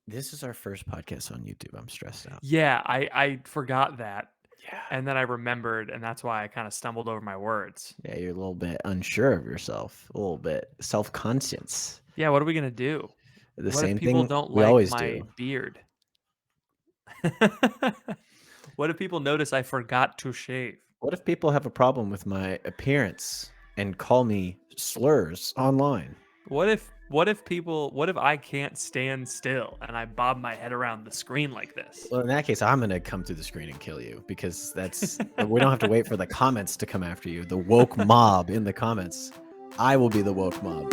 This is our first podcast on YouTube. I'm stressed out. Yeah, I forgot that, Yeah. and then I remembered, and that's why I kind of stumbled over my words. Yeah, you're a little bit unsure of yourself, a little bit self-conscious. Yeah, what are we gonna do? The What if same people thing don't we like always my do. beard? What if people notice I forgot to shave? What if people have a problem with my appearance and call me slurs online? What if what if I can't stand still and I bob my head around the screen like this? Well, in that case, I'm gonna come through the screen and kill you because we don't have to wait for the comments to come after you. The woke mob in the comments. I will be the woke mob.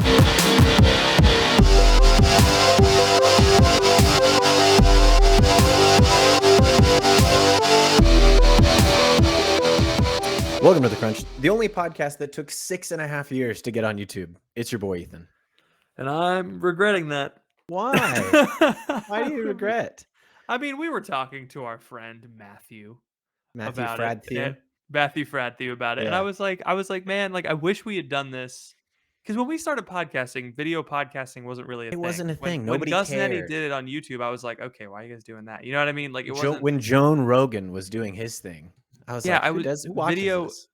Welcome to The Crunch, the only podcast that took 6.5 years to get on YouTube. It's your boy, Ethan. And I'm regretting that. Why? Why do you regret? I mean, we were talking to our friend Matthew Matthew about it. Fradthew? Matthew Fradthew about it. And I Yeah. was like, man, like I wish we had done this. Because when we started podcasting, video podcasting wasn't really a It thing. wasn't a thing. When Nobody Gus and Eddie cared. did it on YouTube, I was like, okay, why are you guys doing that? You know what I mean? Like it wasn't. When Joan Rogan was doing his thing, I was Yeah, like, I who was watches video. this?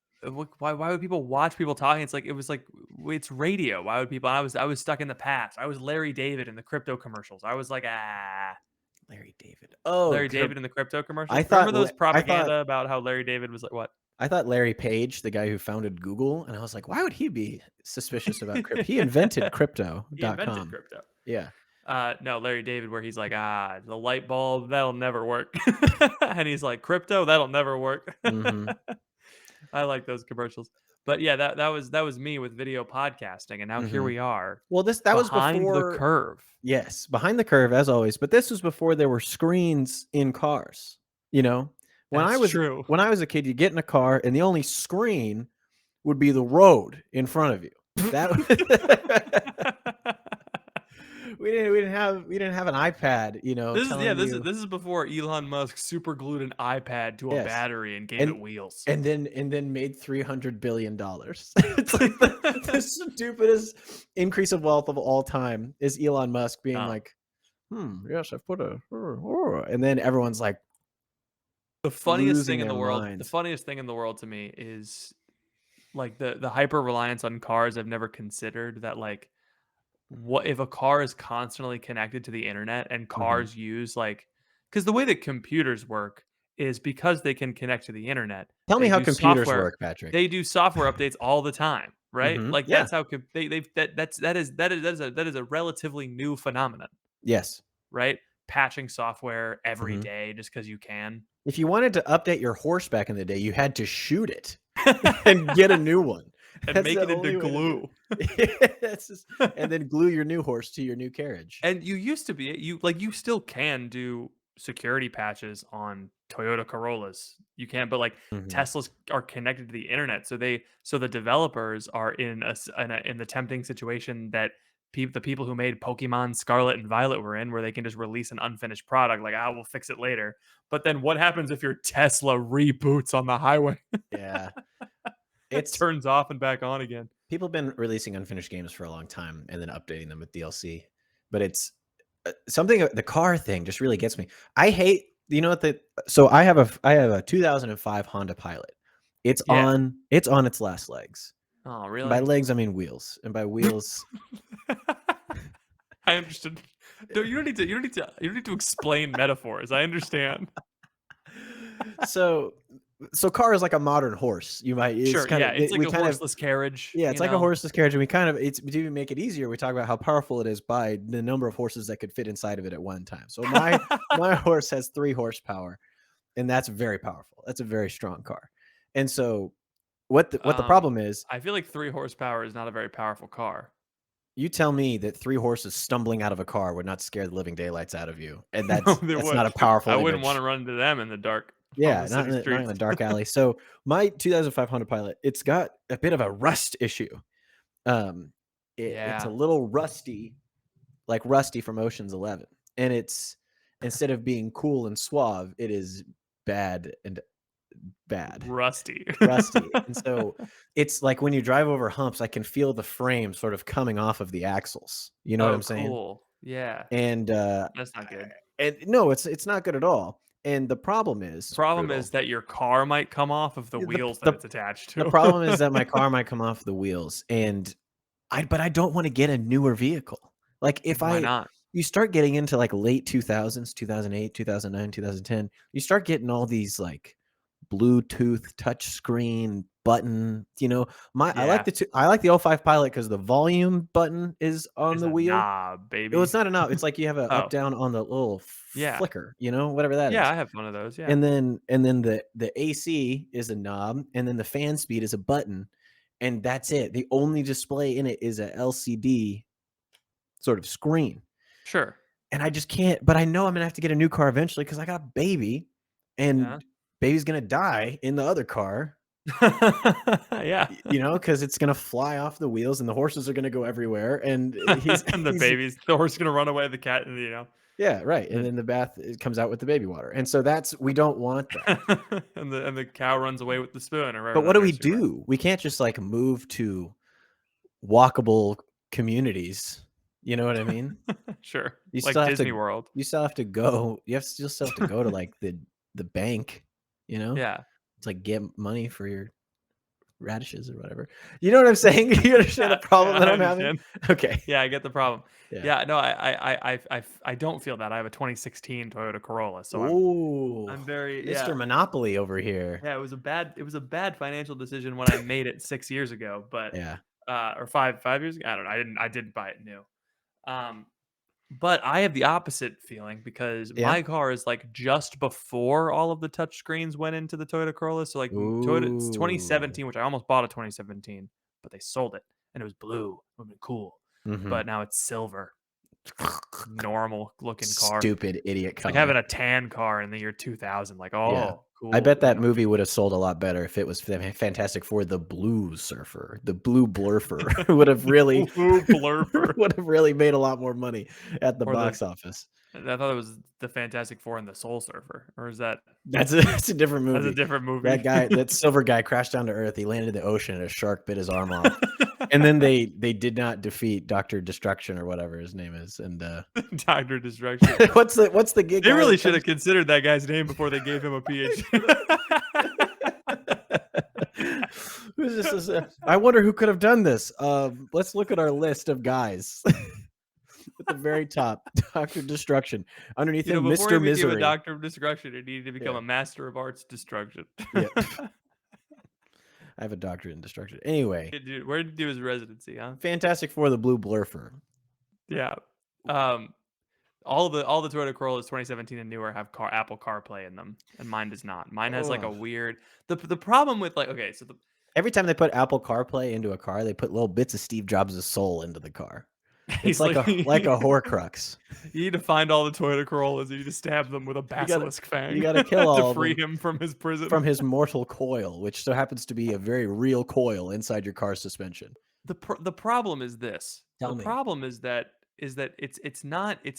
Why would people watch people talking? It was like it's radio. Why would people? I was stuck in the past. I was Larry David in the crypto commercials. I was like, Larry David. Oh, Larry David in the crypto commercials. I Remember thought those I thought propaganda about how Larry David was like what? I thought Larry Page, the guy who founded Google, and I was like, why would he be suspicious about crypto? He invented crypto.com. He invented crypto. Yeah. No, Larry David, where he's like, the light bulb, that'll never work. And he's like, crypto, that'll never work. Mhm. I like those commercials. But yeah, that was me with video podcasting, and now here we are. Well, that was Behind the before. curve. Yes, behind the curve as always. But this was before there were screens in cars. You know, That's true. when I was a kid, you get in a car and the only screen would be the road in front of you. That we didn't have an iPad. You know, This is before Elon Musk super glued an iPad to a Yes. battery and gave it wheels. and then made $300 billion. It's like the stupidest increase of wealth of all time is Elon Musk being like, yes, I've put a, and then everyone's like, the funniest thing losing in the their world. minds. The funniest thing in the world to me is like the hyper reliance on cars. I've never considered that. Like, what if a car is constantly connected to the internet and cars use like, because the way that computers work is because they can connect to the internet. Tell me they how do computers software- work, Patrick. They do software updates all the time, right? Like Yeah. that's how that is a relatively new phenomenon, Yes. right? Patching software every Mhm. day just because you can. If you wanted to update your horse back in the day, you had to shoot it and get a new one. And That's make the it only into way to do glue. it. And then glue your new horse to your new carriage. And you used to be you still can do security patches on Toyota Corollas. You can, but like Mhm. Teslas are connected to the internet, so the developers are in in the tempting situation that the people who made Pokemon Scarlet and Violet were in, where they can just release an unfinished product, like we'll fix it later. But then what happens if your Tesla reboots on the highway? Yeah. It turns off and back on again. People have been releasing unfinished games for a long time and then updating them with DLC. But it's something, the car thing just really gets me. I hate, you know what so I have a 2005 Honda Pilot. It's on its last legs. Oh, And really? by legs, I mean wheels. And by wheels, I understood. No, you don't need to explain metaphors. I understand. so car is like a modern horse. You might Sure, it's like a kind horseless carriage. Yeah, it's like a horseless carriage, and it's to even make it easier. We talk about how powerful it is by the number of horses that could fit inside of it at one time. So my horse has 3 horsepower, and that's very powerful. That's a very strong car. And so what the problem is, I feel like 3 horsepower is not a very powerful car. you tell me that 3 horses stumbling out of a car would not scare the living daylights out of you, and No, that's they not would. a powerful I wouldn't image. want to run into them in the dark. Yeah, on the not city in streets. a dark alley. So my 2005 Honda Pilot, it's got a bit of a rust issue. It's a little rusty, like Rusty from Ocean's 11, and it's, instead of being cool and suave, it is bad. Rusty. And so it's like when you drive over humps, I can feel the frame sort of coming off of the axles. You know what I'm saying? Cool. Yeah, And that's not good. no, it's not good at all. And the problem The is problem is brutal. that your car might come off of the Yeah, The wheels that the it's attached the to. problem is that my car might come off the wheels, and I don't want to get a newer vehicle. Like if Why I not? you start getting into like late 2000s, 2008, 2009, 2010, you start getting all these like Bluetooth touchscreen button, my Yeah, I like the '05 Pilot because the volume button is on it's the a wheel. knob, It's baby. not a knob, it's like you have a up Oh, down on the little yeah. flicker, whatever that Yeah, is. I have one of those, yeah. And then the AC is a knob, and then the fan speed is a button, and that's it. The only display in it is a LCD sort of screen. Sure. And I just can't, but I know I'm gonna have to get a new car eventually because I got a baby, Yeah. and baby's gonna die in the other car, Yeah. because it's gonna fly off the wheels and the horses are gonna go everywhere. And he's And he's the horse is gonna run away, the cat, yeah, right. And the then the bath it comes out with the baby water. And so we don't want that. and the cow runs away with the spoon or wherever But what that do we nursery went. do? We can't just like move to walkable communities. You know what I mean? Sure. You still Like have to Disney World. you still have to go. You still have to go to like the bank, you know? Yeah. It's like get money for your radishes or whatever. You know what I'm saying? You understand the Yeah, problem yeah, that I I'm having? understand. Okay. Yeah, I get the problem. Yeah. Yeah, no, I don't feel that. I have a 2016 Toyota Corolla, so Ooh, I'm very Mr. yeah. Monopoly over here. Yeah, it was a bad financial decision when I made it 6 years ago, but Yeah. or 5 years ago. I don't know. I didn't buy it new. Um, but I have the opposite feeling because Yeah? my car is like just before all of the touch screens went into the Toyota Corolla. So like Toyota, it's Ooh. 2017, which I almost bought a 2017, but they sold it and it was blue. It would have been cool, Mhm. but now it's silver, normal looking car. Stupid idiot It's like having color. a tan car in the year 2000. Like, Yeah. oh, I cool, bet that movie would have sold a lot better if it was Fantastic Four: The Blue Surfer, the Blue Blurfer would have the really blue blurper. made a lot more money at the Or box office. I thought it was the Fantastic Four and the Soul Surfer, or is that That's a different that's a movie. different movie? That silver guy crashed down to Earth, he landed in the ocean, and a shark bit his arm off. And then they did not defeat Doctor Destruction or whatever his name is, and, Doctor Destruction. what's the gig They guy really that should comes have considered that guy's name before they gave him a PhD. Who's this? I wonder who could have done this. Let's look at our list of guys. At the very top, Doctor Destruction. Underneath him, Before he Mister became a Misery. Doctor of Destruction, he needed to become Yeah, a Master of Arts Destruction. yeah. I have a doctorate in destruction. Anyway, Where did he do his residency, huh? Fantastic Four: The Blue Blurfer. Yeah. Um, all the Toyota Corollas 2017 and newer have Apple CarPlay in them, and mine does not. Mine has like a Ugh. weird. The problem with like okay, so the Every time they put Apple CarPlay into a car, they put little bits of Steve Jobs' soul into the car. It's he's like like a Horcrux. you need to find all the Toyota Corollas. You need to stab them with a You gotta basilisk you fang gotta kill to all of free them him from his prison. from his mortal coil, which so happens to be a very real coil inside your car's suspension. The problem is this. Tell The me, problem is that it's not what's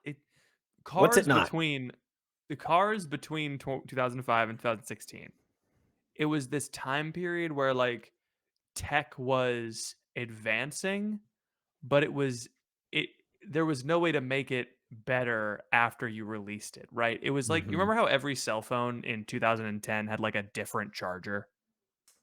it cars not? between the cars between 2005 and 2016. It was this time period where like tech was advancing, but it there was no way to make it better after you released it, right? It was like you Mhm. remember how every cell phone in 2010 had like a different charger?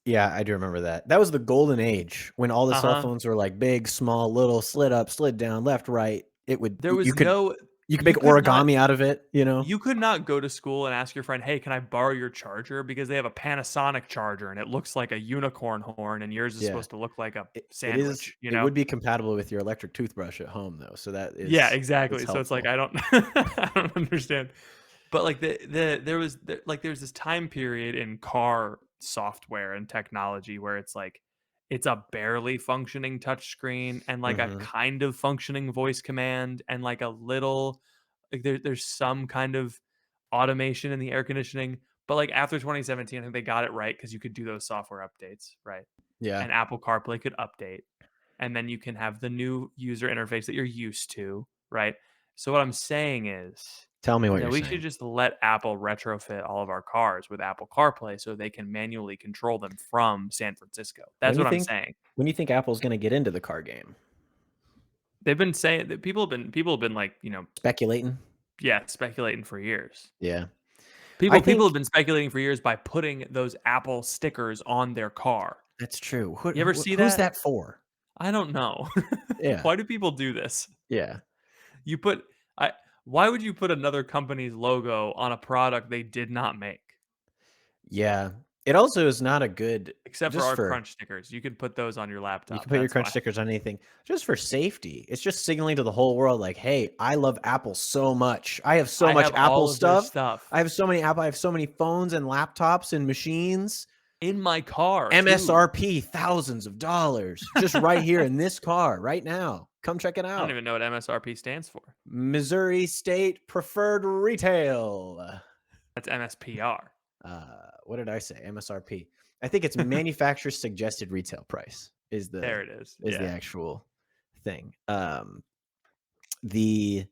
Yeah, I do remember that. That was the golden age when all the cell Uh-huh. phones were like big, small, little, slid up, slid down, left, right. It would There was no you could make you could not origami out of it, you know? you could not go to school and ask your friend, "Hey, can I borrow your charger?" Because they have a Panasonic charger and it looks like a unicorn horn and yours is Yeah. supposed to look like a It is sandwich, you it know? would be compatible with your electric toothbrush at home though, so Yeah, it's exactly. So it's like helpful. I don't I don't understand. But like there's this time period in car software and technology where it's like it's a barely functioning touchscreen and like a Mhm. kind of functioning voice command and like a little like there's some kind of automation in the air conditioning. But like after 2017, I think they got it right because you could do those software updates, right? Yeah. And Apple CarPlay could update. And then you can have the new user interface that you're used to, right? So what I'm saying Tell me is what that you're we should saying. just let Apple retrofit all of our cars with Apple CarPlay so they can manually control them from San Francisco. When That's you what I'm think saying. when you think Apple's gonna get into the car game? They've been saying that people have been like, Speculating. yeah, speculating for years. Yeah. I People think have been speculating for years by putting those Apple stickers on their car. that's true. You ever see Who's that? that for? I don't know. Yeah. Why do people do this? Yeah. You put I Why would you put another company's logo on a product they did not make? Yeah. It also is not a good Except for just our for crunch stickers. You can put those on your you can laptop. put your That's crunch why. stickers on anything just for safety. It's just signaling to the whole world like, "Hey, I love Apple so much. I have so I much have Apple all of their stuff. stuff I have so many Apple I have so many phones and laptops and machines. in my car too. MSRP thousands of dollars just right here in this car right now. Come check it I don't out. even know what MSRP stands for. Missouri State Preferred Retail." That's MSPR. What did I say? MSRP. I think it's manufacturer suggested retail price There it is. is the Yeah. actual thing. The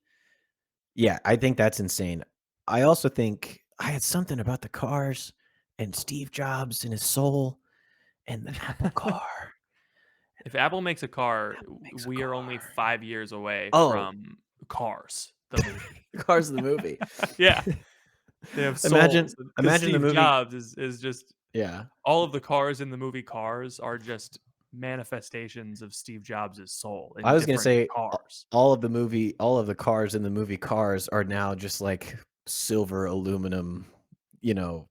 Yeah, I think that's insane. I also think I had something about the cars and Steve Jobs and his soul and the Apple car. If Apple makes a car, Apple makes a we are only car. 5 years away Oh, from Cars, the movie. the car's the movie. Yeah, they have Imagine souls, because imagine the Steve movie. Jobs is just Yeah. all of the cars in the movie Cars are just manifestations of Steve Jobs' soul I in was gonna different say cars. all of the cars in the movie Cars are now just like silver aluminum, you know,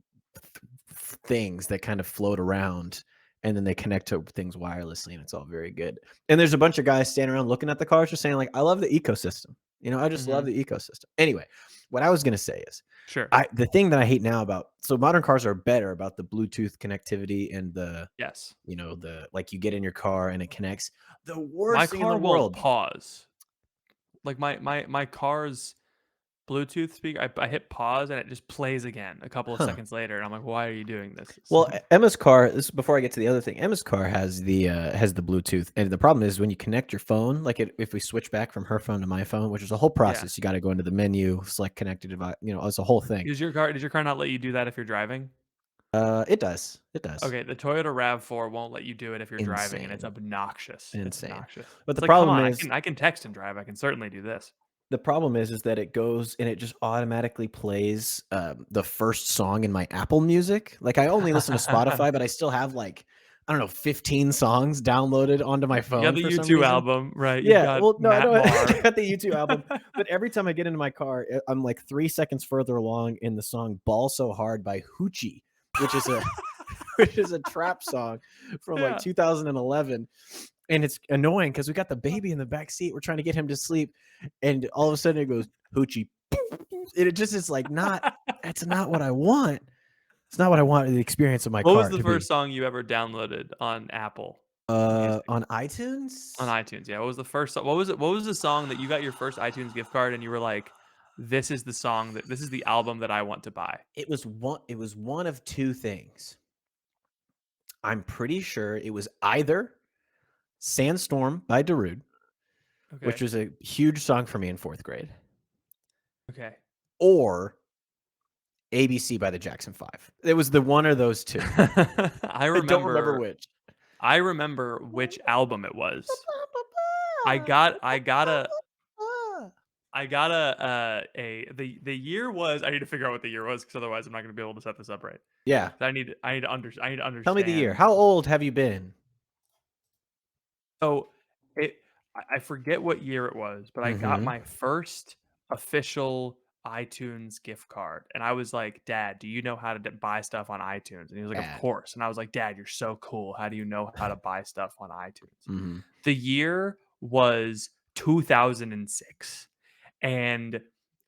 things that kind of float around and then they connect to things wirelessly and it's all very good. And there's a bunch of guys standing around looking at the cars just saying like, I love the ecosystem. I just love Mhm. the ecosystem. Anyway, what I was gonna say is Sure. the thing that I hate now about so modern cars are better about the Bluetooth connectivity and Yes. the like you get in your car and it connects. The My worst thing in the car won't world. pause. Like, my car's Bluetooth speaker, I hit pause and it just plays again a couple of Huh. seconds later, and I'm like, "Why are you doing this?" Well, Emma's car, this before I get to the other thing, Emma's car has the Bluetooth, and the problem is when you connect your phone, like if we switch back from her phone to my phone, which is a whole Yeah. process, you got to go into the menu, select connected device, it's a whole thing. Does your car not let you do that if you're driving? It does, it does. Okay, the Toyota RAV4 won't let you do it if you're driving, and it's Insane, obnoxious. It's insane. obnoxious. But It's like, "Come on, I can text and drive. I can certainly do this." the problem is that it goes and it just automatically plays the first song in my Apple Music. Like I only listen to Spotify, but I still have like I don't know 15 songs downloaded onto my You got phone the for some U2 reason. album, right? You've Yeah, got well, no, I Matt don't I Maher. got the U2 album, but every time I get into my car, I'm like 3 seconds further along in the song "Ball So Hard" by Hoochie, which is a which is a trap song from, like, Yeah. 2011, and it's annoying because we got the baby in the back seat, we're trying to get him to sleep, and all of a sudden it goes, "Hoochie," and it just is, like, not that's not what I want. It's not what I want the experience of my What was car the to first be. song you ever downloaded on Apple Music? On On iTunes? iTunes, yeah. What was the first so what was the song that you got your first iTunes gift card and you were like, this is the album that I want to buy." It was one of 2 things. I'm pretty sure it was either "Sandstorm" by Darude, which Okay. was a huge song for me in 4th grade, Okay. or "ABC" by the Jackson 5. It was the one or those 2. I I don't remember remember which. I remember which album it was. I got the year was, I need to figure out what the year was because otherwise I'm not gonna be able to set this up right. Yeah. 'Cause I need to Tell me the year. understand. How old have you been? So, it I forget what year it was, but I got Mhm. my first official iTunes gift card, and I was like, "Dad, do you know how to buy stuff on iTunes?" And he was like, "Of Bad. course." And I was like, "Dad, you're so cool. How do you know how to buy stuff on iTunes?" Mhm. The year was 2006, and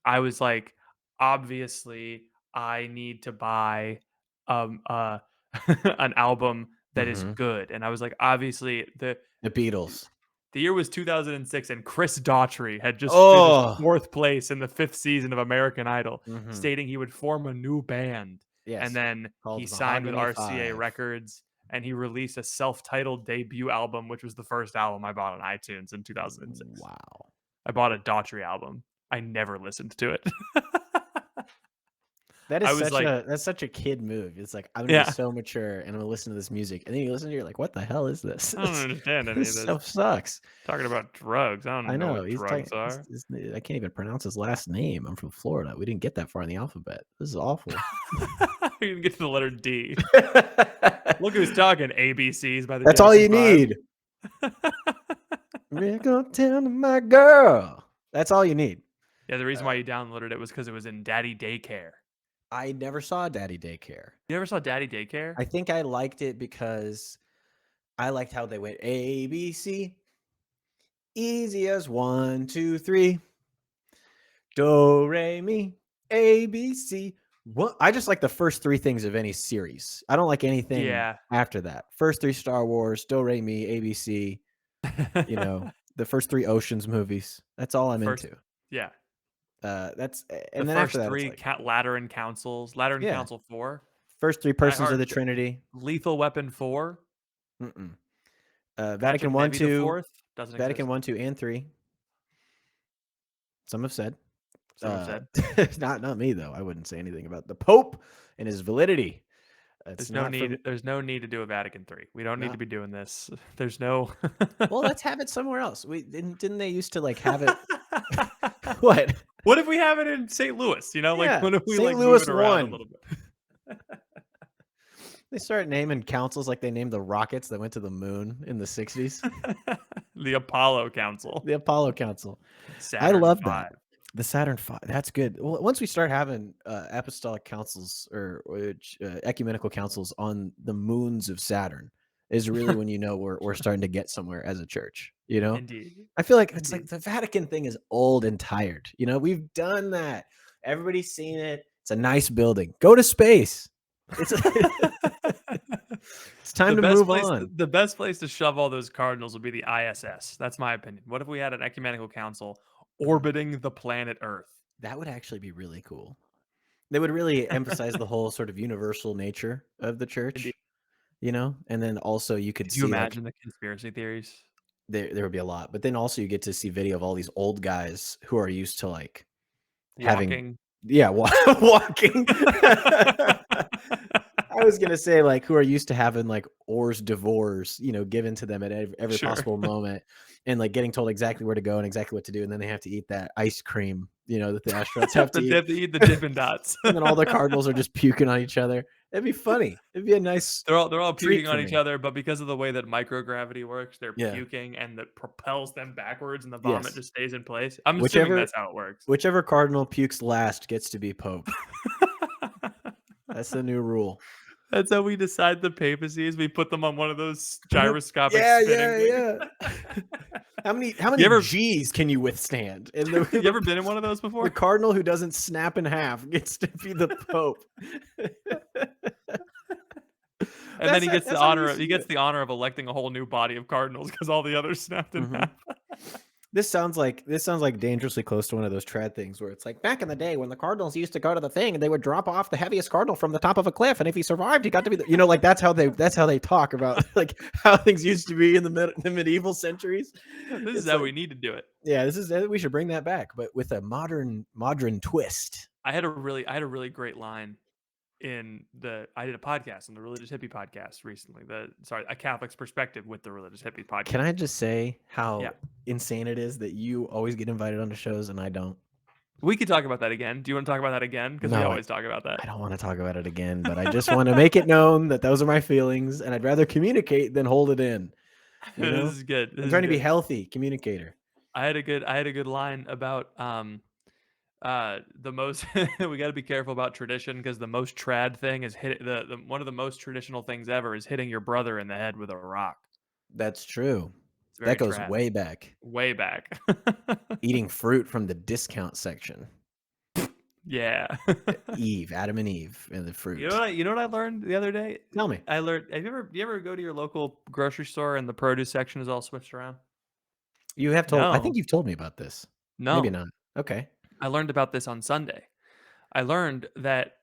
I was like, "Obviously, I need to buy, uh, an album that is Mhm. good." And I was like, "Obviously, The Beatles. the year was 2006, and Chris Daughtry had just finished Oh! 4th place in the 5th season of American Idol, Mhm. stating he would form a new band, and Yes. then he Called signed with Mahogany RCA 5. Records, and he released a self-titled debut album, which was the first album I bought on iTunes in 2006. Wow. I bought a Daughtry album. I never listened to it. That I is was such like, a that's such a kid move. It's like, I'm gonna be yeah, so mature and I'm gonna listen to this music. And then you listen to it, you're like, what the hell is this? I don't understand any of This this. stuff sucks. Talking about drugs. I I don't know know. what He's drugs talking are. I can't even pronounce his last name. I'm from Florida. We didn't get that far in the alphabet. This is awful. You can get to the letter D. Look who's talking. ABCs by the That's all Jackson you 5. need. We're gonna tell my girl. That's all you need. Yeah, the reason why Uh, you downloaded it was because it was in Daddy Daycare. I never saw Daddy Daycare. You ever saw Daddy Daycare? I think I liked it because I liked how they went A, B, C, easy as 1, 2, 3, do, re, mi, A, B, C. What? I just like the first three things of any series. I don't like anything Yeah. after that. First three Star Wars, do, re, mi, A, B, C. You know, the first three Oceans movies. That's all I'm First, into. yeah. That's The and then after first that, it's three like, Lateran Councils. Lateran yeah, Council 4. first three Die persons of Hard. the Trinity. Lethal Weapon 4. Mm-mm. Patrick Vatican one, Nevy the 2, Fourth. Doesn't Vatican exist. 1, 2, and 3. Some have said. Some have said. Not me though. I wouldn't say anything about the Pope and his validity. It's There's no not for me. need. There's no need to do a Vatican 3. We don't need to Not be doing this. There's no. well. Let's have it somewhere else. We didn't they used to like have it? What? What if we have it in St. Louis? Like Yeah, what if we St. like move Louis it around a won. little bit? They start naming councils like they named the rockets that went to the moon in the 60s. The Apollo Council. The Apollo Council. I Saturn love that. 5. The Saturn V. That's good. Well, once we start having apostolic councils or ecumenical councils on the moons of Saturn, is really when you know we're starting to get somewhere as a church. Indeed. I feel like it's like Indeed. the Vatican thing is old and tired. We've done that. Everybody's seen it. It's a nice building. Go to space. It's it's time to move on. The best place to shove all those cardinals would be the ISS. That's my opinion. What if we had an ecumenical council Mhm. orbiting the planet Earth? That would actually be really cool. They would really emphasize the whole sort of universal nature of the Indeed. church, and then also you could Could you see like imagine the conspiracy theories? there would be a lot, but then also you get to see video of all these old guys who are used to like having, Walking. yeah, walking. I was gonna say like who are used to having like hors d'oeuvres, given to them at every Sure. possible moment, and like getting told exactly where to go and exactly what to do, and then they have to eat that ice cream, that the astronauts have to The eat, dip, eat the Dippin' Dots. and then all the cardinals are just puking on each other. It'd be funny. It'd be a nice They're all treat puking for on each me. other, but because of the way that microgravity works, they're Yeah. puking and that propels them backwards and the vomit Yes. just stays in place. I'm assuming Whichever that's how it works. whichever cardinal pukes last gets to be pope. That's the new rule. That's how we decide the papacies. We put them on one of those Put him. gyroscopic Yeah, spinning yeah, things. yeah. How You many ever G's can you withstand? And you ever been in one of those the before? cardinal who doesn't snap in half gets to be the pope. And then That's how we used to he do gets it. the honor of electing a whole new body of cardinals because all the others snapped in Mhm. half. This sounds like dangerously close to one of those trad things where it's like back in the day when the Cardinals used to go to the thing and they would drop off the heaviest cardinal from the top of a cliff, and if he survived, he got to be like that's how they talk about like how things used to be in the medieval centuries. This is It's how like, we need to do it. yeah, we should bring that back, but with a modern twist. I had a really great line I did a podcast on the Religious Hippie podcast recently. A Catholic's perspective with the Religious Hippie Can podcast. I just say Yeah. how insane it is that you always get invited onto shows and I don't? We could talk about that again. Do you want to talk about that again? Because we No, always talk about I that. don't want to talk about it again, but I just want to make it known that those are my feelings, and I'd rather communicate than hold it in. You This know, is good. This I'm is trying to be good. healthy communicator. I had a good line about the most we got to be careful about tradition because the most trad thing is the one of the most traditional things ever is hitting your brother in the head with a rock. That's true. It's That very goes trad. way back. Way back. Eating fruit from the discount section. Yeah. Adam and Eve, and the You know fruit. what I learned the other day? Tell me, I learned you ever go to your local grocery store and the produce section is all switched around? you have told. I think No. you've told me about this. Maybe No. not. Okay. I learned about this on Sunday. I learned that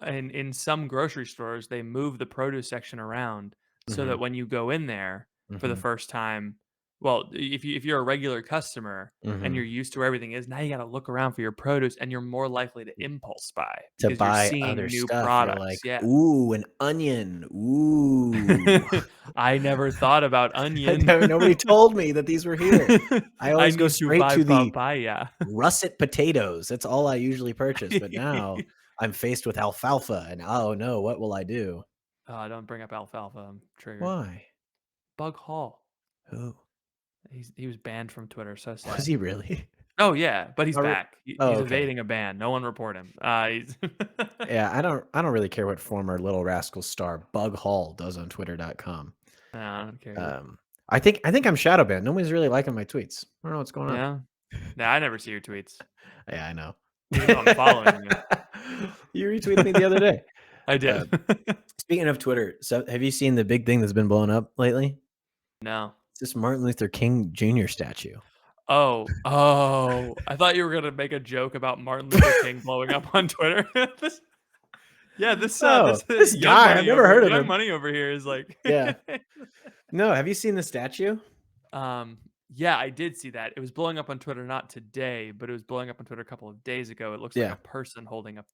in some grocery stores they move the produce section around so Hmm. that when you go in there for the Hmm. first time Well, if you're a regular customer and you're Mhm. used to where everything is, now you gotta look around for your produce, and you're more likely to impulse buy To because you're buy other seeing new stuff, you're products, like, yeah. "Ooh, an onion. Ooh." I never thought about I onion. know nobody told me that these were here. I I always go need to straight buy to the papaya. russet potatoes. That's all I usually purchase, but now I'm faced with alfalfa and, "Oh, no, what will I do?" Oh, don't bring up alfalfa, I'm triggered. Why? Bug Hall. Who? He was banned from Twitter, so Was sad. he really? Oh, yeah, but he's Oh, re back. oh, He's okay. evading a ban. No one report him. He's Yeah, I don't really care what former Little Rascals star Bug Hall does on Twitter.com. No, I don't care either. Um, I think I'm shadow banned. Nobody's really liking my tweets. I don't know what's going on. Yeah? Nah, I never see your tweets, Yeah, I know. even though I'm following you. You retweeted me the other day. I did. Uh, Speaking of Twitter, so have you seen the big thing that's been blowing up lately? No. It's this Martin Luther King Jr. statue. Oh, I thought you were gonna make a joke about Martin Luther King blowing up on Twitter. This yeah, Oh, this guy, I've never heard of Young him. Money over here is like Yeah. No, have you seen the statue? Um, yeah, I did see that. It was blowing up on Twitter not today, but it was blowing up on Twitter a couple of days ago. It looks like Yeah. a person holding a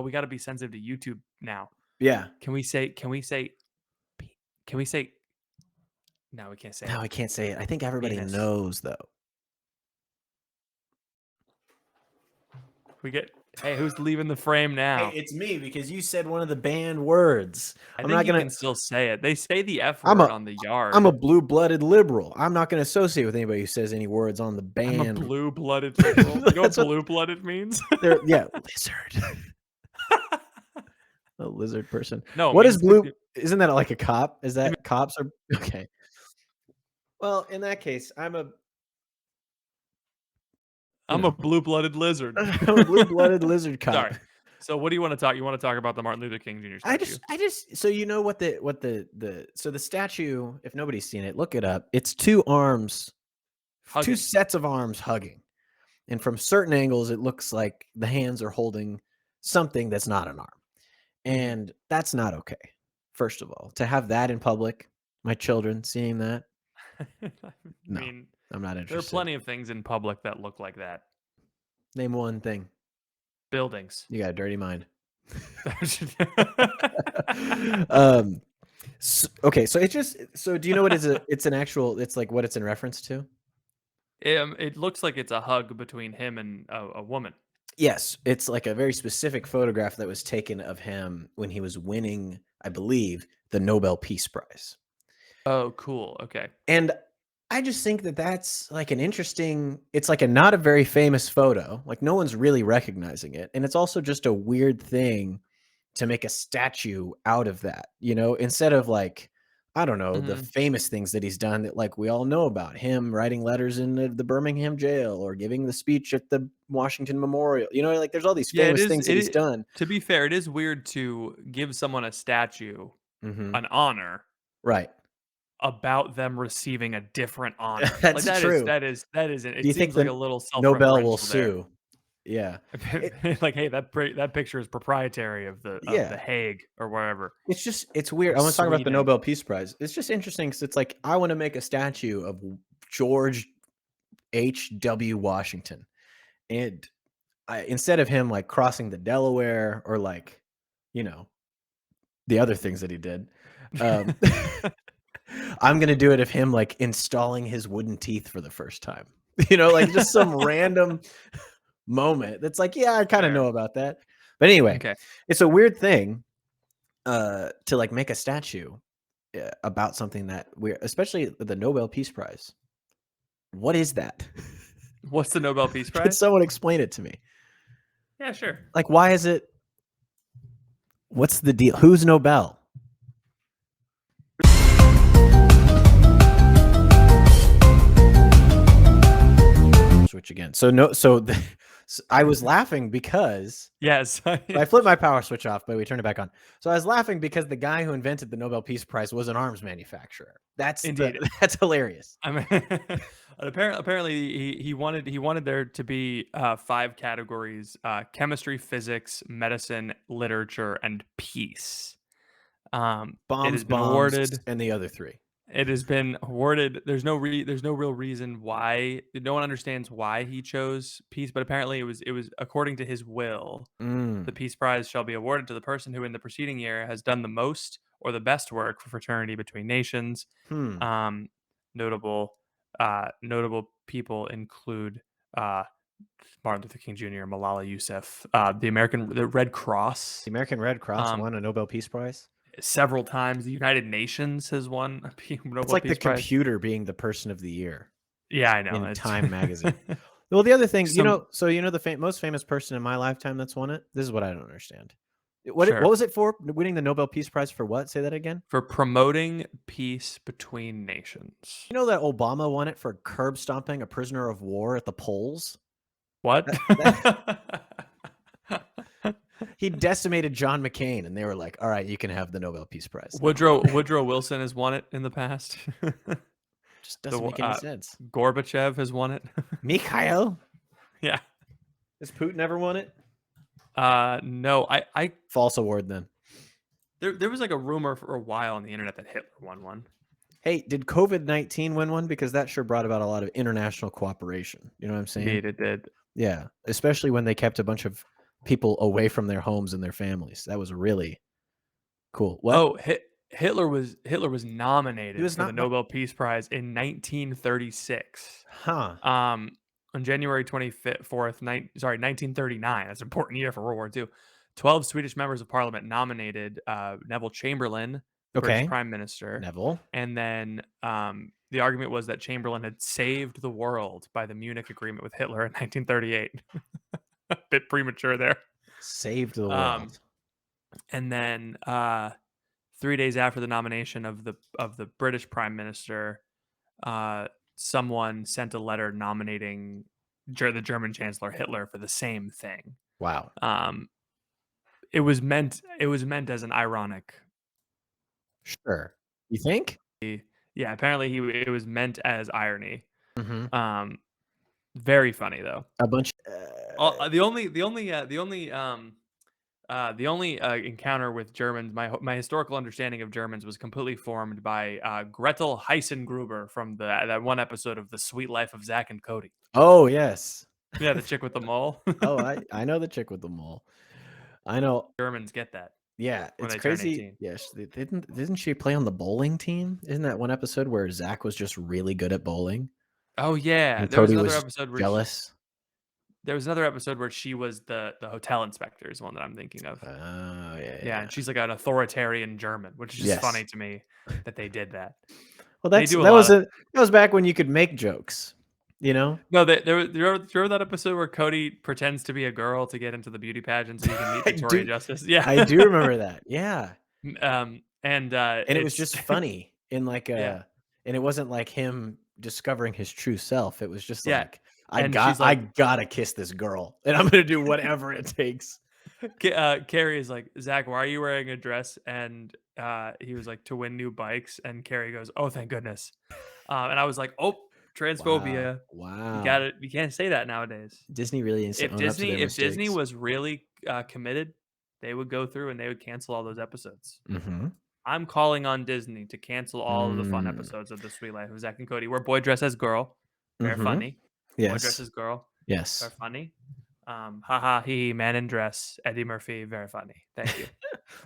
we gotta be sensitive to YouTube now. Yeah. Can we say pe can we say no, we can't say No, it. I can't say it. I think everybody Penis. knows, though. We get hey, who's leaving the frame Hey, now? it's me because you said one of the banned words. I I'm think not you gonna can still say it. They say the F I'm word a on the I'm a yard. blue-blooded liberal. I'm not gonna associate with anybody who says any words on the I'm a banned. blue-blooded liberal. You know what That's what blue-blooded means? they're yeah, lizard. A lizard person. No, it What is means blue isn't that like a cop? Is it means that cops are okay. Well, in that case, you I'm a know, blue-blooded lizard. I'm a blue-blooded lizard cop. Sorry. So what do you wanna talk you wanna talk about the Martin Luther King Jr. statue? I just so you know what the so the statue, if nobody's seen it, look it up. It's 2 arms, 2 Hugging. sets of arms hugging. And from certain angles, it looks like the hands are holding something that's not an arm. Mhm. And that's not okay. First of all, to have that in public, my children seeing that, I no, mean, I'm not there are interested. plenty of things in public that look like that. Name one thing. Buildings. You got a dirty mind. um, okay, so do you know what it's an actual, it's like what it's in reference to? It looks like it's a hug between him and a woman. Yes, it's like a very specific photograph that was taken of him when he was winning, I believe, the Nobel Peace Prize. Oh, cool, okay. And I just think that that's like an interesting, it's like a not a very famous photo. Like no one's really recognizing it. And it's also just a weird thing to make a statue out of that, instead of like, I don't know, the Mhm. famous things that he's done that like we all know about him writing letters in the Birmingham jail or giving the speech at the Washington Memorial. Like there's all these Yeah, famous things that he's done. to be fair, it is weird to give someone a statue, Hmm. an honor, Right. about them receiving a different honor. Like, That's true. Do it you think seems like the a little Nobel will self-referential there. sue? Yeah. It, Like, "Hey, that picture is proprietary of The yeah. Hague or wherever, It's weird. or I wanna talk about the Sweden." Nobel Peace Prize. It's just interesting because it's like, I wanna make a statue of George H.W. Washington, and instead of him, like, crossing the Delaware or, like, you know, the other things that he did, um, I'm gonna do it of him, like, installing his wooden teeth for the first time. Like, just some random moment that's like, "Yeah, I kinda Fair. know about that." But anyway, Okay. it's a weird thing, to, like, make a statue about something that we're especially the Nobel Peace Prize. What is that? What's the Nobel Peace Can Prize? someone explain it to me? Yeah, sure. Like, why is it what's the deal? Who's Nobel? Switch again. So no so the I was laughing because Yes. I flipped my power switch off, but we turned it back on. So I was laughing because the guy who invented the Nobel Peace Prize was an arms manufacturer. Indeed. That's hilarious. I mean, apparently he wanted there to be 5 categories: chemistry, physics, medicine, literature, and peace. It Bombs, has been bombs, awarded and the other 3. It has been awarded. There's no real reason why. No one understands why he chose peace, but apparently it was according to his will. The Mm. Peace Prize shall be awarded to the person who in the preceding year has done the most or the best work for fraternity between nations. Hmm. Um, notable notable people include uh, Martin Luther King Jr., Malala Yousafzai, the Red Cross, The American Red Cross um, won a Nobel Peace Prize. several times. The United Nations has won a It's Nobel like the Peace Prize. computer being the person of the year Yeah, I know. in It's Time magazine. Well, the other thing, some the most famous person in my lifetime that's won it. This is what I don't understand. What sure was it for? Winning the Nobel Peace Prize for what? Say that again. for promoting peace between nations. You know that Obama won it for curb stomping a prisoner of war at the polls. What? That he decimated John McCain, and they were like, "All right, you can have the Nobel Peace Prize now." Woodrow Wilson has won it in the past. Just the doesn't make any sense. Gorbachev has won it. Mikhail, Yeah. has Putin ever won it? No, I False award then. there was like a rumor for a while on the internet that Hitler won one. Hey, did COVID-19 win one? Because that sure brought about a lot of international cooperation. You know what I'm saying? Indeed, it did. Yeah, especially when they kept a bunch of people away from their homes and their families. That was really cool. What? Oh, Hitler was He nominated was for the not. Nobel Peace Prize in 1936. Huh. Um, on January 24th, 1939. That's an important year for World War II. 12 Swedish members of parliament nominated Neville Chamberlain, the British Okay. prime minister. Neville And then the argument was that Chamberlain had saved the world by the Munich Agreement with Hitler in 1938. A bit premature there. saved the Um, world. and then 3 days after the nomination of the British prime minister, uh, someone sent a letter nominating the German Chancellor Hitler for the same thing. Wow. Um, it was meant as an ironic. Sure. You think? Yeah, apparently it was meant as irony. Mhm. Um, very funny though. A bunch The only encounter with Germans, my historical understanding of Germans was completely formed by Gretel Heissengruber from that one episode of The Sweet Life of Zach and Cody. Oh, yes. Yeah, the chick with the mole. Oh, I know the chick with the mole. I know. Germans get that Yeah, when it's they turn crazy. 18. Yeah, didn't she play on the bowling team? Isn't that one episode where Zach was just really good at bowling Oh yeah, and there was Cody another was episode where jealous? she was the hotel inspector is one that I'm thinking of. Oh, yeah, Yeah, yeah. and she's like an authoritarian German, which is just Yes. funny to me that they did that. Well, They that's do a that lot was of a that was back when you could make jokes, you know? no. There that episode where Cody pretends to be a girl to get into the beauty pageant so he can meet I Victoria do Justice. Yeah, I do remember that. Yeah. and And it was it's just funny in like yeah, a and it wasn't like him discovering his true self. It was just yeah, like, and she's I like, gotta kiss this girl, and I'm gonna do whatever it takes. Carrie is like, Zach, why are you wearing a dress? And he was like, to win new bikes. And Carrie goes, oh, thank goodness. And I was like, oh, Wow. transphobia. You got Wow. it. You can't say that nowadays. Disney really needs to If own up to Disney, their if Disney mistakes. was really committed, they would go through and they would cancel all those episodes. Mhm. I'm calling on Disney to cancel all of the fun Mm. episodes of The Sweet Life of Zach and Cody, where boy dress as girl, very Mhm. funny. Boy dress Yes. as girl, very Yes. funny. Haha, he, man in dress, Eddie Murphy, very funny. Thank you.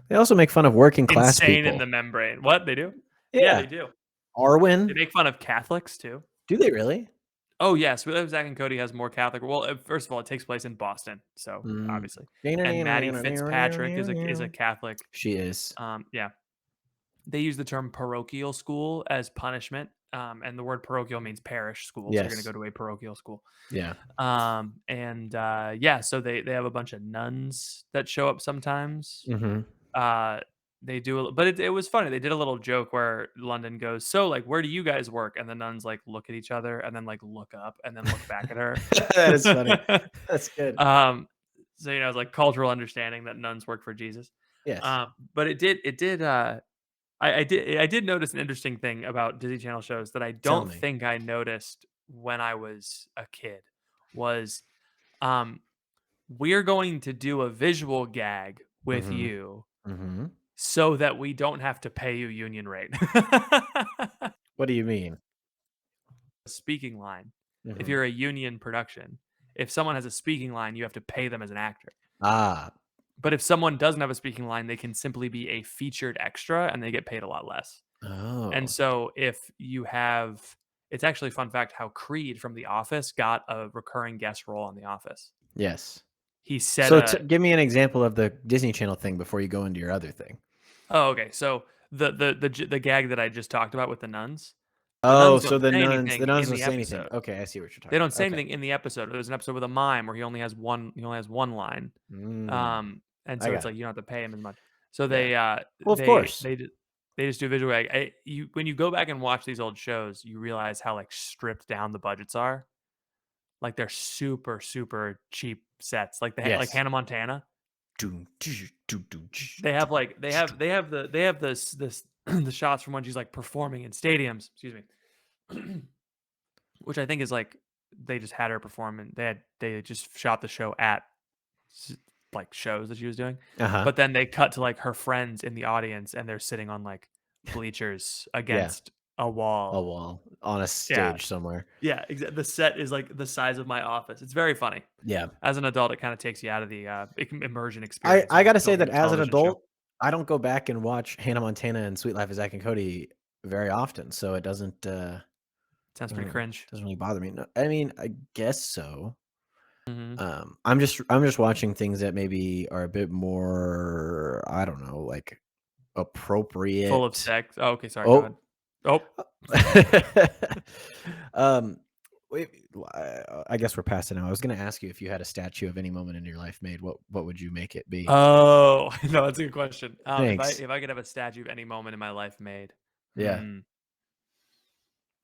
They also make fun of working class Insane in people. the membrane. What they do? Yeah, Yeah. they do. They Arwen? make fun of Catholics too. Do they really? Oh yes, Sweet Life of Zach and Cody has more Catholic. Well, first of all, it takes place in Boston, so Mm. obviously, and Maddie Fitzpatrick is a Catholic. She is. Yeah, they use the term parochial school as punishment, and the word parochial means parish school. So you're going to Yes. go to a parochial school. Yeah. Yeah, so they have a bunch of nuns that show up sometimes. Mhm. Uh, they do, but it was funny. They did a little joke where London goes, "So, like, where do you guys work?" And the nuns like look at each other and then like look up and then look back at her. That is funny. That's good. um, so it's like cultural understanding that nuns work for Jesus. Yes. But it did. I did notice an interesting thing about Disney Channel shows that I Tell don't me. think I noticed when I was a kid was um we're going to do a visual gag with Mhm. you Mhm. so that we don't have to pay you union rate. What do you mean? Speaking line. If Mhm. you're a union production, if someone has a speaking line, you have to pay them as an actor. Ah, But if someone doesn't have a speaking line, they can simply be a featured extra and they get paid a lot less. And oh, so if you have it's actually a fun fact how Creed from The Office got a recurring guest role on The Office. yes. He said So give me an example of the Disney Channel thing before you go into your other thing. oh, okay. So the gag that I just talked about with the Oh, nuns so don't say the anything nuns in don't the say anything. episode. Okay, I see what you're They talking don't about. say Okay. anything in the episode. There's an episode with a mime where he only has one line. Mm, And I so it's got it. like you don't have to pay him as much. So Yeah. they Well, of course. they just do visual gag. You when you go back and watch these old shows, you realize how like stripped down the budgets are. Like they're super super cheap sets. Like like Yes. Hannah Montana. Doom, tsh, doom, doom, tsh, They have doom, like tsh, doom. they have this the shots from when she's like performing in stadiums. Excuse me. Which I think is like they just had her perform and they just shot the show at s- like shows that she was doing. Uh-huh. But then they cut to like her friends in the audience and they're sitting on like bleachers Yeah. against a A wall. wall on a Yeah. stage somewhere. Yeah, the set is like the size of my office. It's very funny. Yeah. As an adult, it kind of takes you out of the immersion I experience of I just gotta say filming that a as an television show. adult, I don't go back and watch Hannah Montana and Sweet Life of Zack and Cody very often, so it Sounds pretty doesn't cringe. doesn't really bother me. No, I mean, I guess so. Hmm. I'm just watching things that maybe are a bit more, I don't know, like Full of appropriate. sex. Oh, okay, sorry. Go ahead. Oh. Oh, Um, wait, I guess we're past it now. I was gonna ask you if you had a statue of any moment in your life made, what would you make it be? oh, no, that's a good question. Thanks. If I could have a statue of any moment in my life made, Yeah. hmm,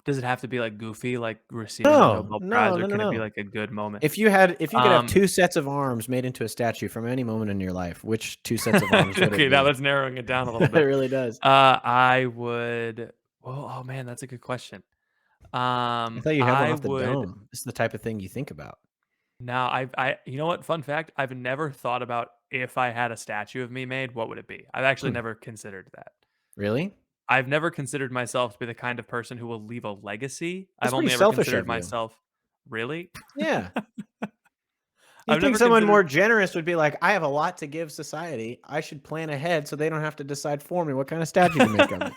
does it have to be like goofy, like receiving a No, Nobel no, Prize, or no, no, can it be no. like a good moment? If you could have Um, 2 sets of arms made into a statue from any moment in your life, which 2 sets of arms would it okay, now be? that's narrowing it down a little It bit. really does. I would. Well, oh man, that's a good question. I thought you'd have one I off the would. dome. This is the type of thing you think about. Now, you know what? Fun fact: I've never thought about if I had a statue of me made, what would it be? I've actually Hmm, never considered that. really? I've never considered myself to be the kind of person who will leave a legacy. That's I've pretty only ever selfish considered of you. myself really? Yeah. I've You'd think never someone considered more generous would be like, "I have a lot to give society. I should plan ahead so they don't have to decide for me what kind of statue to make of me."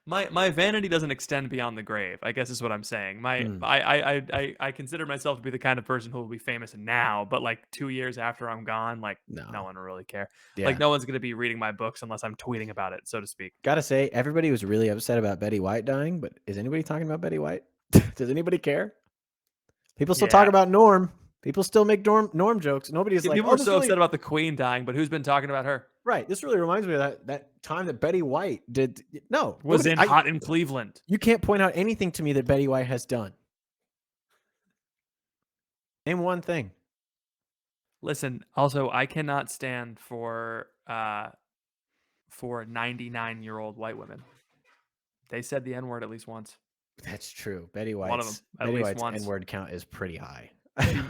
my vanity doesn't extend beyond the grave, I guess is what I'm saying. My Hmm, I consider myself to be the kind of person who will be famous now, but like 2 years after I'm gone, like no no. one will really care. Like Yeah. no one's going to be reading my books unless I'm tweeting about it, so to speak. Gotta say, everybody was really upset about Betty White dying, but is anybody talking about Betty White? Does anybody care? People still talk Yeah. about Norm. People still make Norm jokes. Nobody's Yeah, like, people "Oh, were this so really." upset about the queen dying, but who's been talking about her? Right. This really reminds me of that time that Betty White did. No, Was nobody. in I Hot in Cleveland. You can't point out anything to me that Betty White has done. Name one thing. Listen, also I cannot stand for 99-year-old white women. They said the N-word at least once. That's true. Betty One of them, White's at Betty least White's once. N-word count is pretty high. She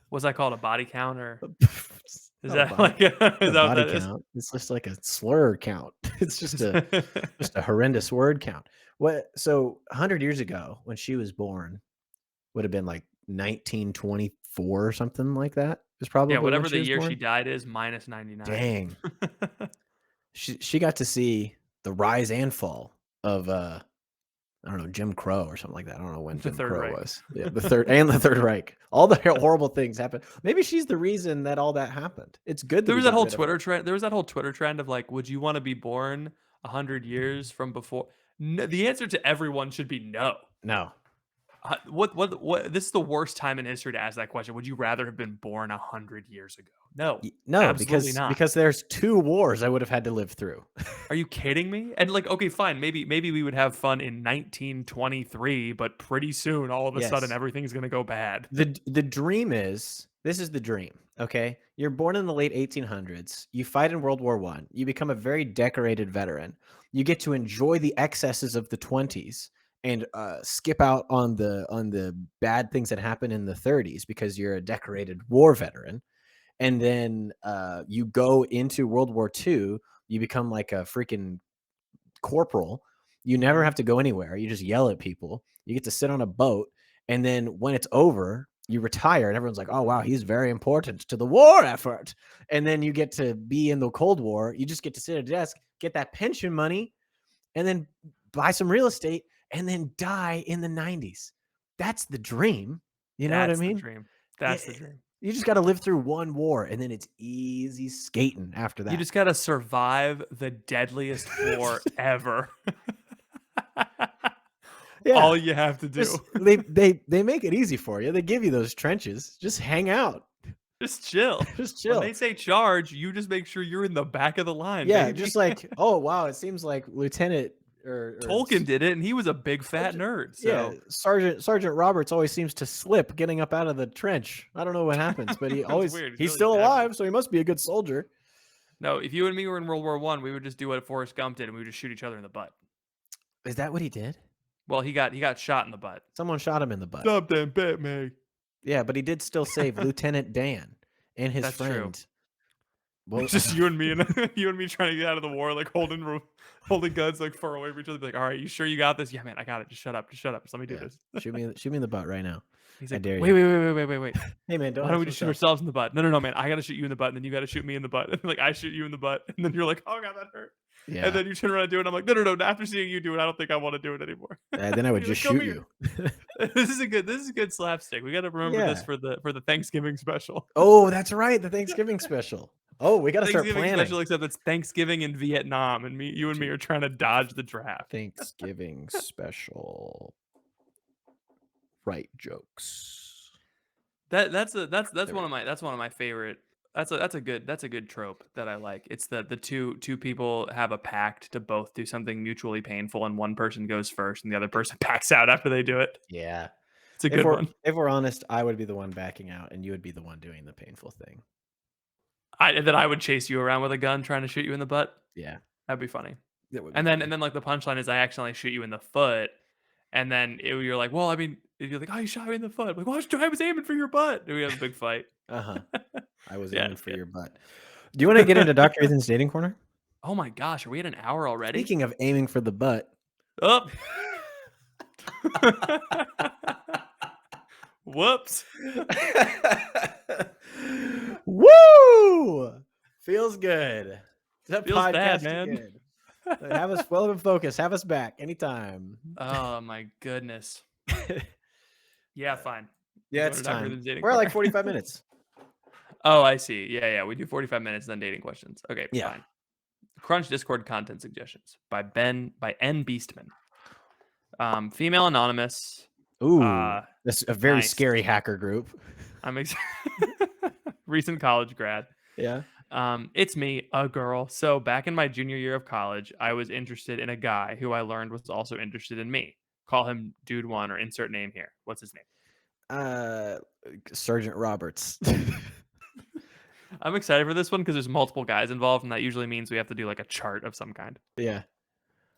was that called a body count or It's is not a that body, like is that not a what body that is? count. It's just like a slur count. It's just a horrendous word count. What? So 100 years ago, when she was born, would have been like 1924 or something like that. Is Yeah, probably when whatever she the was year she born. died is minus 99. Dang, she got to see the rise and fall of I don't know, Jim Crow or something like that. I don't know when The Jim Third Crow Reich. was. Yeah, the Third Reich. All the horrible things happened. Maybe she's the reason that all that happened. It's good that There we was that got whole rid of her. Twitter trend. There was that whole Twitter trend of like, would you want to be born 100 years from before? No, the answer to everyone should be no. No. What? This is the worst time in history to ask that question. Would you rather have been born 100 years ago? No, No, absolutely because not. there's 2 wars I would have had to live through. Are you kidding me? And like, okay, fine, maybe we would have fun in 1923, but pretty soon, all of a sudden, Yes. everything's gonna go bad. The dream is this is the dream, okay? You're born in the late 1800s. You fight in World War One. You become a very decorated veteran. You get to enjoy the excesses of the 20s and skip out on the bad things that happen in the 30s because you're a decorated war veteran. And then you go into World War II. You become like a freaking corporal, You never Mhm. have to go anywhere. You just yell at people. You get to sit on a boat, and then when it's over, you retire, and everyone's like, "Oh wow, he's very important to the war effort." And then you get to be in the Cold War. You just get to sit at a desk, get that pension money, and then buy some real estate, and then die in the 90s. That's the dream. You know what I That's the mean? dream. Yeah, That's the dream. you just got to live through one war, and then it's easy skating after You that. just gotta survive the deadliest war ever. Yeah, All you have to do. just they make it easy for you. They give you those trenches. Just hang out. Just chill. Just When chill. they say charge, you just make sure you're in the back of the line, Yeah, just baby. like, oh wow, it seems like Lieutenant Tolkien did it, and he was a big fat Sergeant, nerd, yeah, so Sergeant Roberts always seems to slip getting up out of the trench. I don't know what happens, but he it's always weird, he's he's really still dapper. alive, so he must be a good soldier. No, if you and me were in World War One, we would just do what Forrest Gump did, and we would just shoot each other in the butt. Is that what he did? Well, he got shot in the butt. Someone shot him in the butt. Something bit me. Yeah, but he did still save Lieutenant Dan and his That's true. friend. Well, It's just you and me and you and me trying to get out of the war, like holding guns like far away from each other. Be like, all right, you sure you got this? Yeah, man, I got it. Just shut up. Just shut up. Just let me do yeah, this. shoot me in the butt right now. He's I like, dare wait, you. wait, wait, wait, wait, wait, wait. Hey man, don't Why don't we ask just shoot yourself. ourselves in the butt? No, no, no, man. I gotta shoot you in the butt, and then you gotta shoot me in the butt. And like I shoot you in the butt, and then you're like, oh god, that hurt. And Yeah, then you turn around and do it. And I'm like, no, no, no. After seeing you do it, I don't think I want to do it anymore. then I would You're like, just come shoot here. you. This is a good slapstick. We got to remember this Yeah. for the Thanksgiving special. Oh, that's right, the Thanksgiving special. Oh, we got to start Thanksgiving planning. special, except it's Thanksgiving in Vietnam, and you and me are trying to dodge the draft. Thanksgiving special. Right jokes. That's There we one of my favorite. That's a good trope that I like. It's the two people have a pact to both do something mutually painful, and one person goes first, and the other person backs out after they do it. Yeah. It's a good one. If we're honest, I would be the one backing out and you would be the one doing the painful thing. I would chase you around with a gun trying to shoot you in the butt. Yeah. That'd be funny. That would be And funny. then like the punchline is I accidentally shoot you in the foot, and then you're like, well, I mean, you're like, oh, you shot me in the foot. I'm like, well, I was aiming for your butt. And we have a big fight. Uh-huh. I was Yeah, aiming it's for good. your butt. Do you want to get into Dr. Ethan's dating corner? Oh my gosh, are we at an hour already? Speaking of aiming for the butt. Up. Whoops. Woo! Feels good. That Feels bad, podcast man. good. Have us well in focus. Have us back anytime. Oh my goodness. Yeah, fine. Yeah, Go it's to Dr. time. Ethan's dating We're at like corner. 45 minutes. Oh, I see. Yeah, yeah. We do 45 minutes, then dating questions. Okay, Yeah. fine. Crunch Discord content suggestions by N Beastman. Female anonymous. Ooh, that's a very nice. scary hacker group. I'm recent college grad. Yeah. It's me, a girl. So back in my junior year of college, I was interested in a guy who I learned was also interested in me. Call him Dude One or insert name here. What's his name? Sergeant Roberts. I'm excited for this one because there's multiple guys involved, and that usually means we have to do like a chart of some kind. Yeah.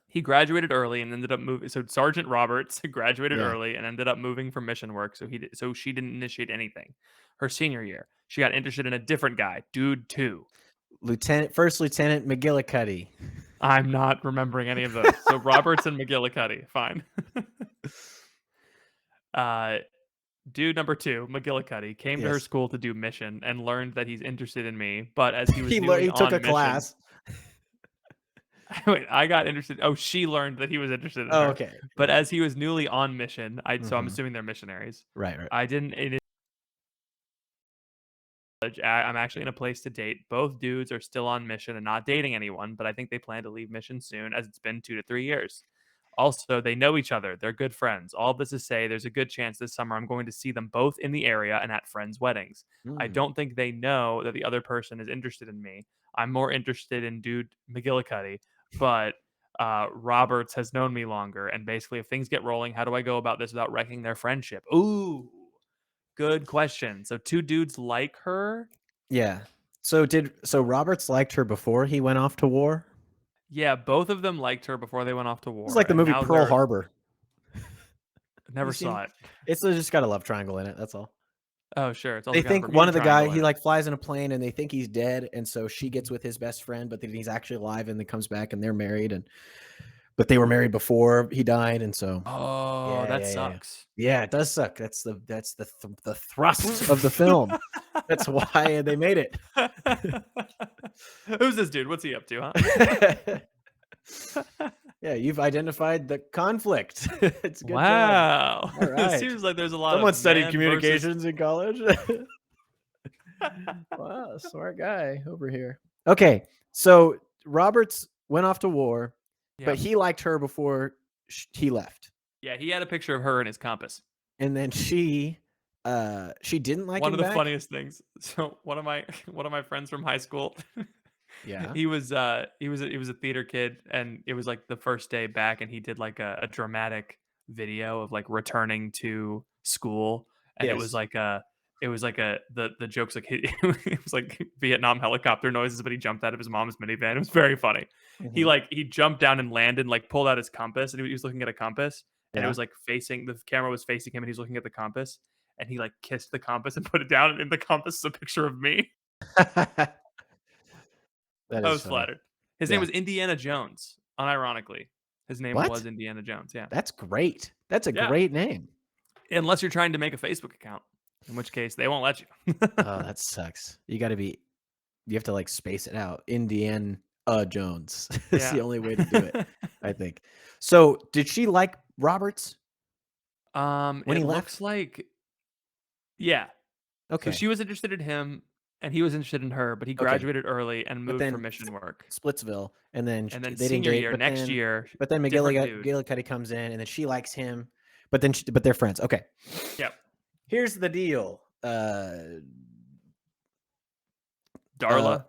He graduated early and ended up moving. So Sergeant Roberts graduated Yeah. early and ended up moving for mission work. So she didn't initiate anything. Her senior year, she got interested in a different guy, Dude Two. First Lieutenant McGillicuddy. I'm not remembering any of those. So Roberts and McGillicuddy, fine. Dude number 2, McGillicuddy, came to her Yes. school to do mission and learned that he's interested in me. But as he was He newly took on a mission, class. wait, I got interested. Oh, she learned that he was interested in Oh, her. okay. But as he was newly on mission, so I'm Mhm. assuming they're missionaries. Right. I didn't. I'm actually in a place to date. Both dudes are still on mission and not dating anyone, but I think they plan to leave mission soon as it's been 2 to 3 years. Also, they know each other. They're good friends. All this to say, there's a good chance this summer I'm going to see them both in the area and at friends' weddings. I Mm. don't think they know that the other person is interested in me. I'm more interested in Dude McGillicuddy, but Roberts has known me longer. And basically, if things get rolling, how do I go about this without wrecking their friendship? Ooh, good question. So 2 dudes like her. Yeah. So Roberts liked her before he went off to war? Yeah, both of them liked her before they went off to war. It's like the and movie now Pearl they're- Harbor. Never You seen- saw it. It's just got a love triangle in it. That's all. Oh, sure. It's also They got a think Bermuda one of the Triangle guy in he it. like flies in a plane and they think he's dead, and so she gets with his best friend, but then he's actually alive and then comes back and they're married. And but they were married before he died, and so Oh, yeah, that yeah, yeah, yeah. sucks. Yeah, it does suck. The thrust of the film. That's why they made it. Who's this dude? What's he up to, huh? Yeah, you've identified the conflict. It's a good job. Wow. All It right. seems like there's a lot of Someone studied man versus communications in college. Wow, smart guy over here. Okay, so Roberts went off to war, but Yep. he liked her before he left, Yeah, he had a picture of her in his compass. and then she didn't like One him of the back. funniest things. So one of my friends from high school, Yeah. he was a theater kid, and it was like the first day back, and he did like a dramatic video of like returning to school, and Yes. it was like the jokes like it was like Vietnam helicopter noises, but he jumped out of his mom's minivan. It was very funny. Mhm. He jumped down and landed, like pulled out his compass, and he was looking at a compass, and it Yeah. was like facing the camera was facing him, and he's looking at the compass, and he like kissed the compass and put it down, and in the compass is a picture of me. That I is was funny. flattered. His name Yeah. was Indiana Jones. Unironically, his name What? was Indiana Jones. Yeah, That's great. That's a yeah. great name. Unless you're trying to make a Facebook account, in which case they won't let you. Oh, that sucks. You have to, like, space it out. Indiana Jones. It's Yeah. the only way to do it, I think. So, did she like Roberts when he It left? looks like yeah. So Okay. she was interested in him, and he was interested in her, but he Okay. graduated early and But moved for then mission work. Splitsville, and then And then they didn't senior date, year, next year, but then different dude. McGillicuddy comes in, and then she likes him, but they're friends. Okay. Yep. Here's the deal. Uh, Darla.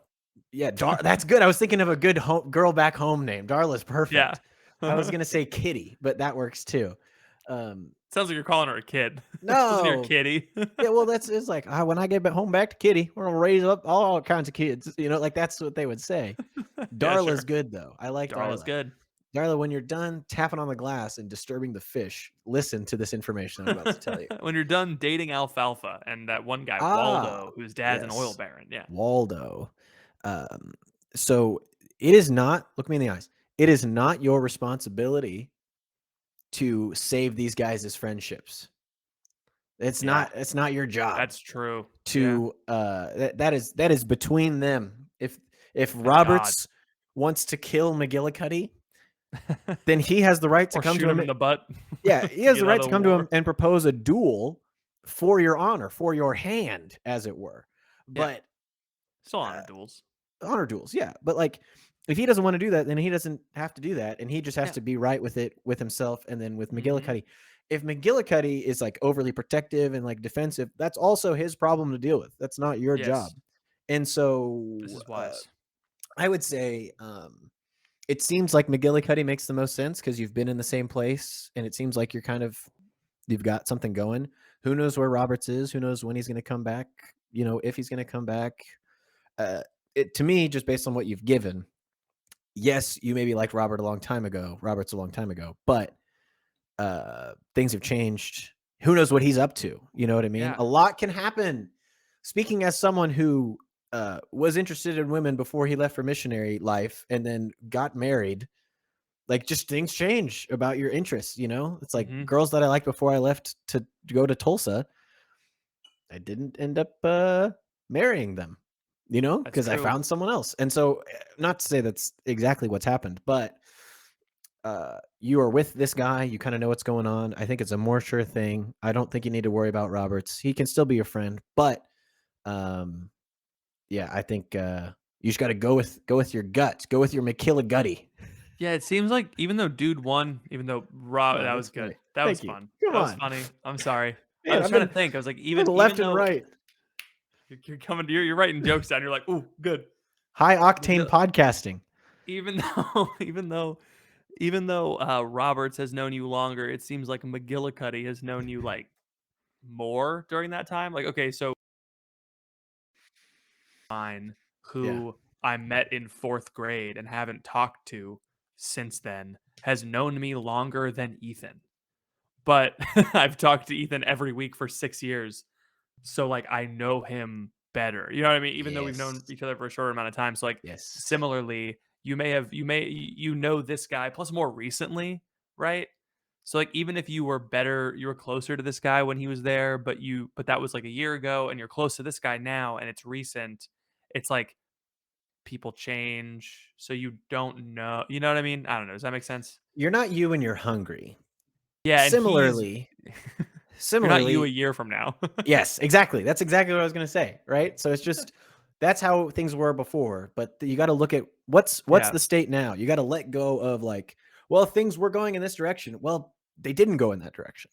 yeah, that's good. I was thinking of a good girl back home name. Darla's Yeah. perfect. I was gonna say Kitty, but that works too. Um, Sounds like you're calling her a kid. Listen here, no, kitty. yeah, well, it's like when I get back to Kitty, we're gonna raise up all kinds of kids. Like that's what they would say. Yeah, Darla's sure. good though. I like Darla's Darla. good. Darla, when you're done tapping on the glass and disturbing the fish, listen to this information I'm about to tell you. When you're done dating Alfalfa and that one guy, Ah, Waldo, whose dad's an oil yes, baron. Yeah. Waldo. Um, so it is not. Look me in the eyes. It is not your responsibility to save these guys' friendships. It's Yeah. not. It's not your job That's true. Yeah. to. That is between them. If And God. Roberts wants to kill McGillicuddy, then he has the right to Or come shoot to him him. in the butt Yeah, he to has get the out right of to the come to war. him and propose a duel for your honor, for your hand, as it were. Yeah. But Still uh, honor duels. honor duels, yeah. But like, if he doesn't want to do that, then he doesn't have to do that, and he just has Yeah. to be right with it, with himself, and then with Hmm. McGillicuddy. If McGillicuddy is like overly protective and like defensive, that's also his problem to deal with. That's not your job. Yes. And This so is wise. I would say it seems like McGillicuddy makes the most sense because you've been in the same place, and it seems like you've got something going. Who knows where Roberts is? Who knows when he's going to come back? If he's going to come back. Uh, to me, just based on what you've given, yes, you maybe liked Roberts a long time ago, but things have changed. Who knows what he's up to? You know what I mean? Yeah. A lot can happen. Speaking as someone who was interested in women before he left for missionary life and then got married, like just things change about your interests. It's like Hmm. girls that I liked before I left to go to Tulsa, I didn't end up marrying them, That's because I true. found someone else. And so, not to say that's exactly what's happened, but you are with this guy. You kind of know what's going on. I think it's a more sure thing. I don't think you need to worry about Roberts. He can still be your friend, but um, yeah, I think you just got to go with your guts. Go with your McKilligutty. Yeah, it seems like even though dude won, even though Rob, Oh, that was that's good. funny. That was Thank you. fun. Come That was on, funny. I'm sorry. I man. was I've trying been to think. I was like, I've even been even left and though right. you're coming, you're writing jokes down. You're like, ooh, good. High octane McGill, podcasting. even though Roberts has known you longer, it seems like McGillicuddy has known you like more during that time. Like, okay, so mine Yeah. who I met in fourth grade and haven't talked to since then has known me longer than Ethan. But I've talked to Ethan every week for 6 years. So like I know him better. You know what I mean? Even though we've known Yes. each other for a short amount of time. So like Yes. similarly, you know this guy plus more recently, right? So like even if you were better, you were closer to this guy when he was there, but that was like a year ago and you're close to this guy now and it's recent. It's like people change, so you don't know. You know what I mean? I don't know. Does that make sense? You're not you when you're hungry. Yeah, and he's Similarly, you're not you a similarly, year from now. yes, exactly. That's exactly what I was going to say, right? So it's just that's how things were before, but you got to look at what's Yeah, the state now. You got to let go of like, well, things were going in this direction. Well, they didn't go in that direction.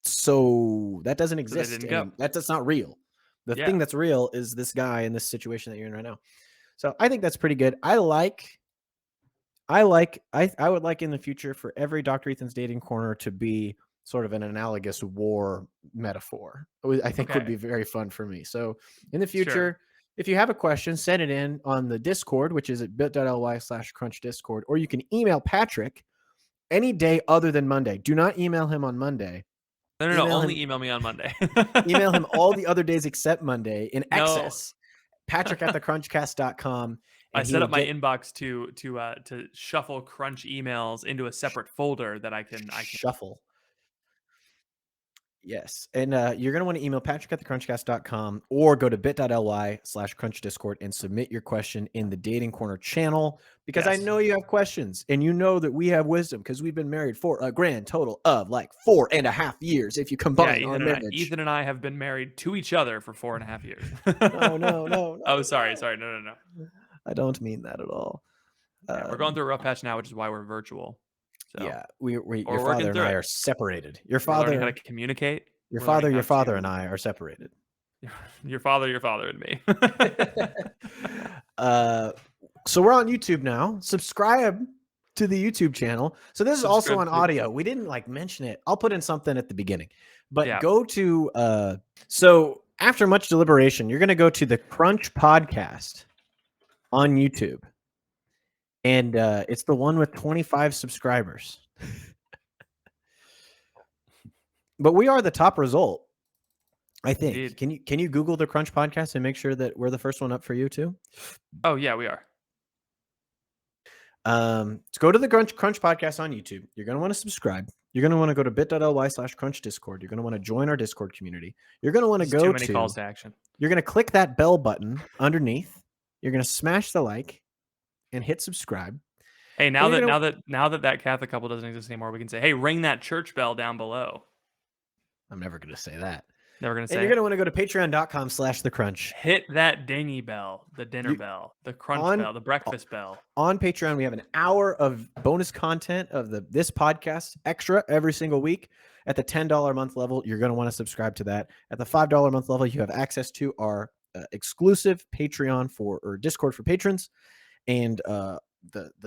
So that doesn't so they exist didn't go. anymore. That's not real. The Yeah. thing that's real is this guy in this situation that you're in right now. So I think that's pretty good. I would like in the future for every Dr. Ethan's dating corner to be sort of an analogous war metaphor. I think would Okay. be very fun for me. So in the Sure. future, if you have a question, send it in on the Discord, which is at bit.ly/crunch Discord, or you can email Patrick any day other than Monday. Do not email him on Monday. No, no, no. Email him Only email me on Monday. email him all the other days except Monday in No. excess. Patrick at thecrunchcast.com, I and he set will up my get inbox to shuffle Crunch emails into a separate folder that I can. shuffle. Yes. And you're going to want to email Patrick at thecrunchcast.com or go to bit.ly/crunch Discord and submit your question in the Dating Corner channel because I Yes. know you have questions and you know that we have wisdom because we've been married for a grand total of like 4.5 years if you Yeah, combine our marriage. Ethan and I have been married to each other for 4.5 years. No, no, no, Oh, no, sorry, no. sorry. No, no, no. I don't mean that at all. Yeah, we're going Um, through a rough patch now, which is why we're virtual. So, yeah, we but your we're father working and through I it. are separated. We're learning how to communicate. We're learning Your how father to and I are separated. your father, and me. uh, so we're on YouTube now. Subscribe to the YouTube channel. So this is also Subscribe on to the audio. We didn't like mention it. I'll put in something at the beginning. But yeah. go to so after much deliberation, you're going to go to the Crunch podcast on YouTube. And it's the one with 25 subscribers. But we are the top result, I think. Indeed. Can you Google the Crunch podcast and make sure that we're the first one up for you too? Oh yeah, we are. Let's go to the Crunch podcast on YouTube. You're going to want to subscribe. You're going to want to go to bit.ly/crunch Discord. You're going to want to join our Discord community. You're going to want to This is too go many calls to action. you're going to click that bell button underneath. You're going to smash the like and hit subscribe. Hey, And you're going to, now that Catholic couple doesn't exist anymore, we can say, hey, ring that church bell down below. I'm never going to say that. Never gonna And say you're it. going to want to go to patreon.com/thecrunch. Hit that dingy bell, the dinner bell, the crunch On bell, the breakfast bell. on Patreon, we have an hour of bonus content of this podcast extra every single week. At the $10 a month level, you're going to want to subscribe to that. At the $5 a month level, you have access to our exclusive Patreon or Discord for patrons, and the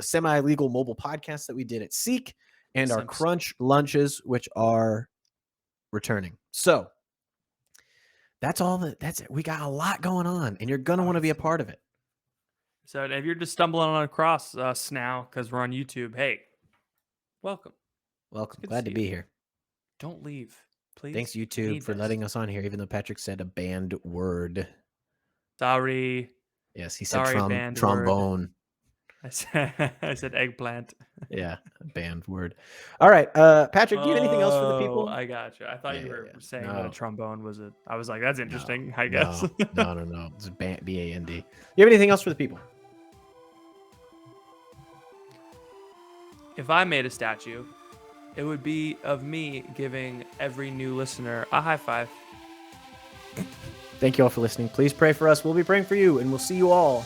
semi-legal mobile podcast that we did at Seek, and our Simps. Crunch lunches, which are returning. So that's all. That's it. We got a lot going on, and you're going to want to be a part of it. So if you're just stumbling on across us now because we're on YouTube, hey, welcome. Welcome. Good Glad to see be you. here. Don't leave, please. Thanks, We YouTube, need for this. letting us on here, even though Patrick said a banned word. Sorry. Yes, he said Sorry, banned word. trombone. I said eggplant. Yeah, a banned word. All right, Patrick, do you have anything else for the Oh, people? I gotcha. I thought Yeah, you yeah, were yeah. saying that a No, trombone was a. I was like, that's no, interesting. I no, guess. no. It's B-A-N-D. You have anything else for the people? If I made a statue, it would be of me giving every new listener a high five. Thank you all for listening. Please pray for us. We'll be praying for you, and we'll see you all